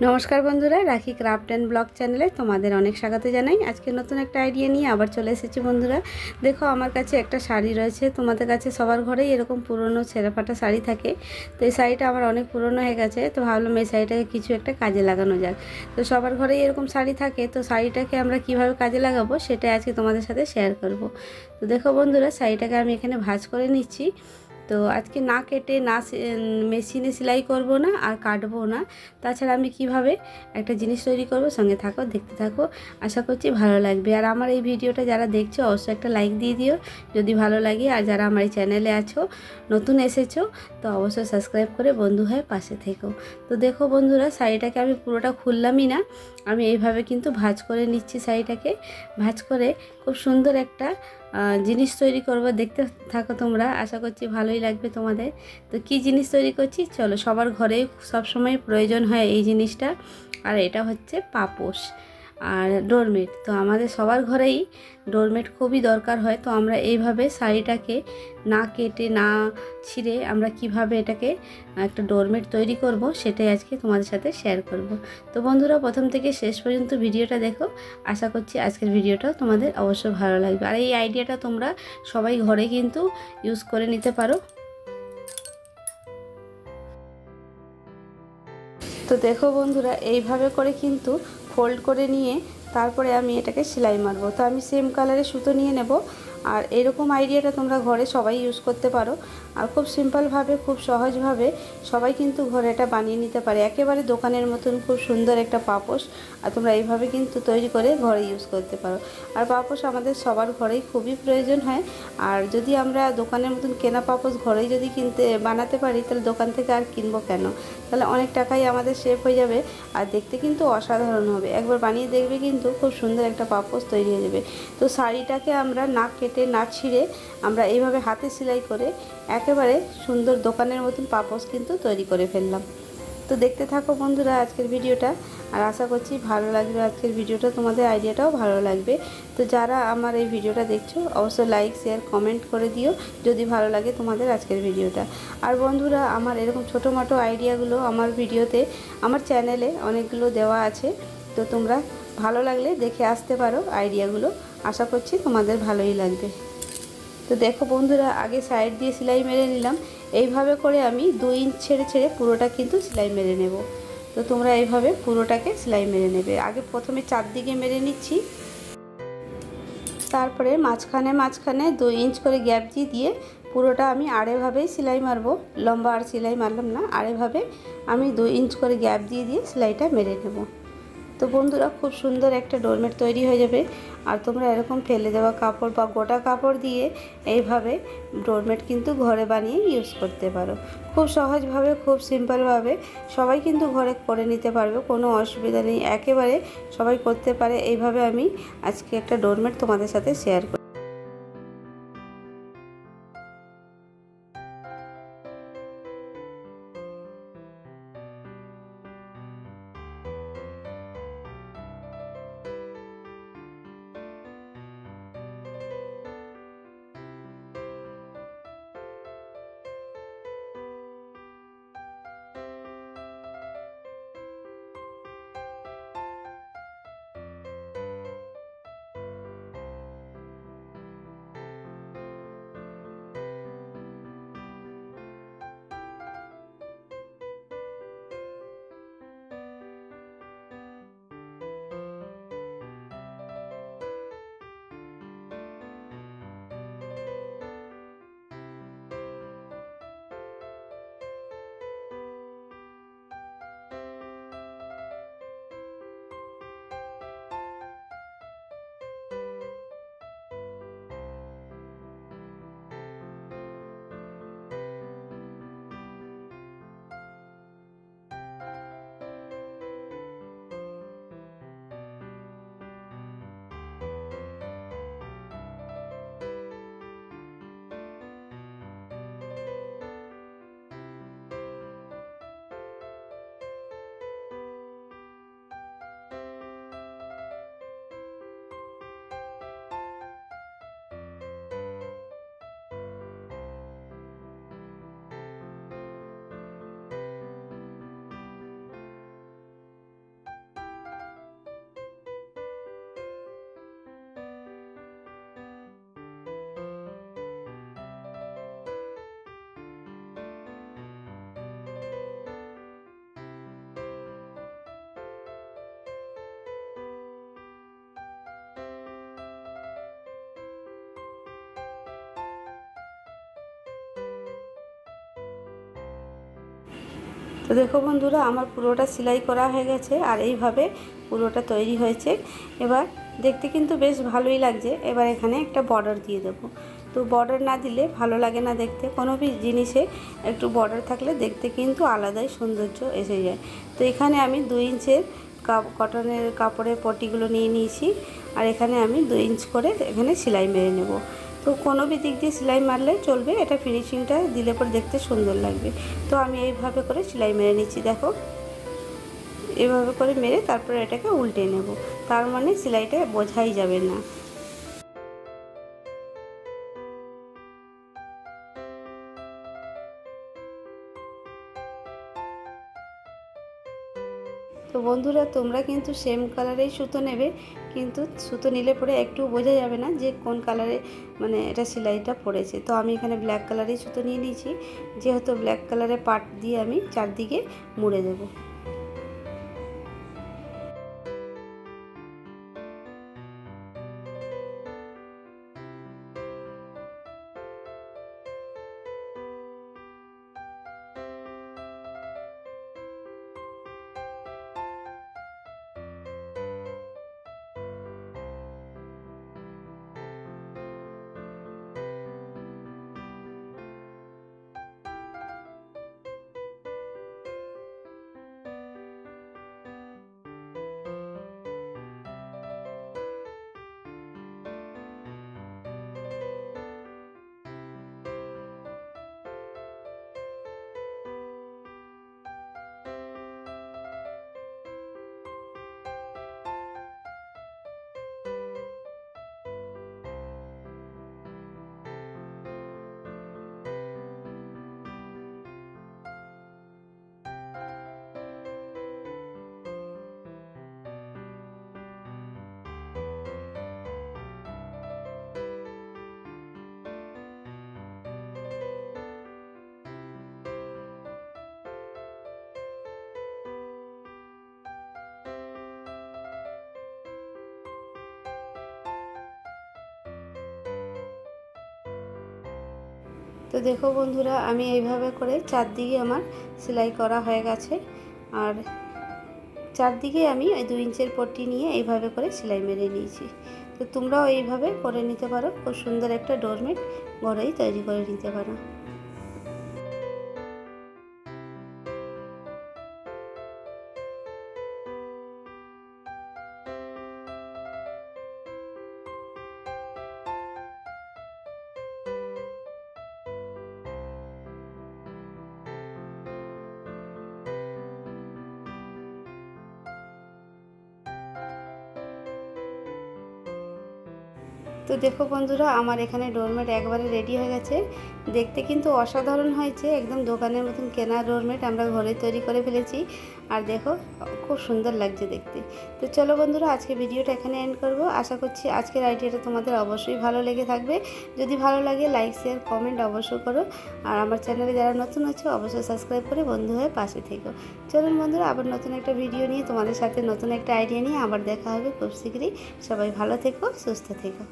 নমস্কার বন্ধুরা, রাখি ক্রাফট অ্যান্ড ব্লগ চ্যানেলে তোমাদের অনেক স্বাগত জানাই। আজকে নতুন একটা আইডিয়া নিয়ে আবার চলে এসেছি বন্ধুরা। দেখো, আমার কাছে একটা শাড়ি রয়েছে। তোমাদের কাছে সবার ঘরেই এরকম পুরনো ছেঁড়াফাটা শাড়ি থাকে। তো এই শাড়িটা আমার অনেক পুরনো হয়ে গেছে, তো ভাবলাম এই শাড়িটাকে কিছু একটা কাজে লাগানো যাক। তো সবার ঘরেই এরকম শাড়ি থাকে, তো শাড়িটাকে আমরা কিভাবে কাজে লাগাবো সেটাই আজকে তোমাদের সাথে শেয়ার করব। তো দেখো বন্ধুরা, শাড়িটাকে আমি এখানে ভাঁজ করে নিচ্ছি। তো আজকে না কেটে না মেশিনে সেলাই করব না আর কাটবো না। তাছাড়া আমি কিভাবে একটা জিনিস তৈরি করব, সঙ্গে থাকো, দেখতে থাকো। আশা করছি ভালো লাগবে। আর আমার এই ভিডিওটা যারা দেখছো অবশ্যই একটা লাইক দিয়ে দিও যদি ভালো লাগে। আর যারা আমার এই চ্যানেলে আছো, নতুন এসেছো, তো অবশ্যই সাবস্ক্রাইব করে বন্ধু হয়ে পাশে থেকো। তো দেখো বন্ধুরা, শাড়িটাকে আমি পুরোটা খুললামই না, আমি এইভাবে কিন্তু ভাঁজ করে নিচ্ছি। শাড়িটাকে ভাঁজ করে খুব সুন্দর একটা জিনিস তৈরি করব। দেখতে থাকো তোমরা, আশা করছি ভালোই লাগবে তোমাদের। তো কি জিনিস তৈরি করছি চলো। সবার ঘরে সবসময় প্রয়োজন হয় এই জিনিসটা, আর এটা হচ্ছে পাপোশ আর ডোরমেট। তো আমাদের সবার ঘরেই ডোরমেট খুবই দরকার হয়। তো আমরা এইভাবে শাড়িটাকে না কেটে না ছিঁড়ে আমরা কিভাবে এটাকে একটা ডোরমেট তৈরি করব সেটাই আজকে তোমাদের সাথে শেয়ার করব। তো বন্ধুরা, প্রথম থেকে শেষ পর্যন্ত ভিডিওটা দেখো। আশা করছি আজকের ভিডিওটাও তোমাদের অবশ্যই ভালো লাগবে। আর এই আইডিয়াটা তোমরা সবাই ঘরে কিন্তু ইউজ করে নিতে পারো। তো দেখো বন্ধুরা, এইভাবে করে কিন্তু ফোল্ড করে নিয়ে তারপরে আমি এটাকে সেলাই মারবো। তো আমি সেম কালারের সুতো নিয়ে নেব। আর এরকম আইডিয়াটা তোমরা ঘরে সবাই ইউজ করতে পারো। আর খুব সিম্পলভাবে, খুব সহজভাবে সবাই কিন্তু ঘরে এটা বানিয়ে নিতে পারে। একেবারে দোকানের মতন খুব সুন্দর একটা পাপোশ, আর তোমরা এইভাবে কিন্তু তৈরি করে ঘরে ইউজ করতে পারো। আর পাপোশ আমাদের সবার ঘরেই খুবই প্রয়োজন হয়। আর যদি আমরা দোকানের মতন কেনা পাপোশ ঘরেই যদি বানাতে পারি, তাহলে দোকান থেকে আর কিনবো কেন? তাহলে অনেক টাকাই আমাদের সেভ হয়ে যাবে, আর দেখতে কিন্তু অসাধারণ হবে। একবার বানিয়ে দেখবে, কিন্তু খুব সুন্দর একটা পাপোশ তৈরি হয়ে যাবে। তো শাড়িটাকে আমরা না কেটে না ছিঁড়ে আমরা এইভাবে হাতে সেলাই করে একেবারে সুন্দর দোকানের মতন পাপোশ কিন্তু তৈরি করে ফেললাম। তো দেখতে থাকো বন্ধুরা আজকের ভিডিওটা, আর আশা করছি ভালো লাগবে আজকের ভিডিওটা, তোমাদের আইডিয়াটাও ভালো লাগবে। তো যারা আমার এই ভিডিওটা দেখছো অবশ্যই লাইক, শেয়ার, কমেন্ট করে দিও যদি ভালো লাগে তোমাদের আজকের ভিডিওটা। আর বন্ধুরা, আমার এরকম ছোটো মোটো আইডিয়াগুলো আমার ভিডিওতে, আমার চ্যানেলে অনেকগুলো দেওয়া আছে। তো তোমরা ভালো লাগলে দেখে আসতে পারো আইডিয়াগুলো। আশা করছি তোমাদের ভালোই লাগবে। তো দেখো বন্ধুরা, আগে সাইড দিয়ে সেলাই মেরে নিলাম। এইভাবে করে আমি 2 ইঞ্চ ছেড়ে ছেড়ে পুরোটা কিন্তু সেলাই মেরে নেব। তো তোমরা এইভাবে পুরোটাকে সেলাই মেরে নেবে। আগে প্রথমে চারদিকে মেরে নিচ্ছি, তারপরে মাঝখানে মাঝখানে 2 ইঞ্চ করে গ্যাপ দিয়ে পুরোটা আমি আড়েভাবেই সেলাই মারবো। লম্বা আর সেলাই মারলাম না, আড়েভাবে আমি 2 ইঞ্চ করে গ্যাপ দিয়ে সেলাইটা মেরে নেব। তো বন্ধুরা, খুব সুন্দর একটা ডোরমেট তৈরি হয়ে যাবে। আর তোমরা এরকম ফেলে দেওয়া কাপড় বা গোটা কাপড় দিয়ে এইভাবে ডোরমেট কিন্তু ঘরে বানিয়ে ইউজ করতে পারো। খুব সহজভাবে, খুব সিম্পলভাবে সবাই কিন্তু ঘরে করে নিতে পারবে, কোনো অসুবিধা নেই। একেবারে সবাই করতে পারে। এইভাবে আমি আজকে একটা ডোরমেট তোমাদের সাথে শেয়ার করি। তো দেখো বন্ধুরা, আমার পুরোটা সেলাই করা হয়ে গেছে আর এইভাবে পুরোটা তৈরি হয়েছে। এবার দেখতে কিন্তু বেশ ভালোই লাগছে। এবার এখানে একটা বর্ডার দিয়ে দেবো। তো বর্ডার না দিলে ভালো লাগে না দেখতে, কোনো জিনিসে একটু বর্ডার থাকলে দেখতে কিন্তু আলাদাই সৌন্দর্য এসে যায়। তো এখানে আমি 2 ইঞ্চের কটনের কাপড়ের পটিগুলো নিয়ে নিয়েছি আর এখানে আমি 2 ইঞ্চ করে এখানে সেলাই মেরে নেব। তো কোনো দিক দিয়ে সেলাই মারলে চলবে, এটা ফিনিশিংটা দিলে পরে দেখতে সুন্দর লাগবে। তো আমি এইভাবে করে সেলাই মেরে নিচ্ছি। দেখো এভাবে করে মেরে তারপরে এটাকে উল্টে নেব, তার মানে সেলাইটা বোঝাই যাবে না। তো বন্ধুরা, তোমরা কিন্তু সেম কালারেই সুতো নেবে, কিন্তু সুতো নিলে পরে একটু বোঝা যাবে না যে কোন কালারে মানে এটা সেলাইটা পড়েছে। তো আমি এখানে ব্ল্যাক কালারের সুতো নিয়ে নিয়েছি, যেহেতু ব্ল্যাক কালারের পাট দিয়ে আমি চারদিকে মুড়ে দেবো। তো দেখো বন্ধুরা, আমি এইভাবে করে চারদিকে আমার সেলাই করা হয়ে গেছে আর চারদিকে আমি ওই 2 ইঞ্চের পট্টি নিয়ে এইভাবে করে সেলাই মেরে নিয়েছি। তো তোমরাও এইভাবে করে নিতে পারো, খুব সুন্দর একটা ডোরমেট ঘরেই তৈরি করে নিতে পারো। তো দেখো বন্ধুরা, আমার এখানে ডোরমেট একবারে রেডি হয়ে গেছে। দেখতে কিন্তু অসাধারণ হয়েছে, একদম দোকানের মতন কেনা ডোরমেট আমরা ঘরে তৈরি করে ফেলেছি। আর দেখো খুব সুন্দর লাগছে দেখতে। তো চলো বন্ধুরা, আজকে ভিডিওটা এখানে এন্ড করব। আশা করছি আজকের আইডিয়াটা তোমাদের অবশ্যই ভালো লেগে থাকবে। যদি ভালো লাগে লাইক শেয়ার কমেন্ট অবশ্যই করো। আর আমার চ্যানেলে যারা নতুন আছে অবশ্যই সাবস্ক্রাইব করে বন্ধু হয়ে পাশে থেকো। চলুন বন্ধুরা, আবার নতুন একটা ভিডিও নিয়ে তোমাদের সাথে নতুন একটা আইডিয়া নিয়ে আবার দেখা হবে খুব শীঘ্রই। সবাই ভালো থেকো, সুস্থ থেকো।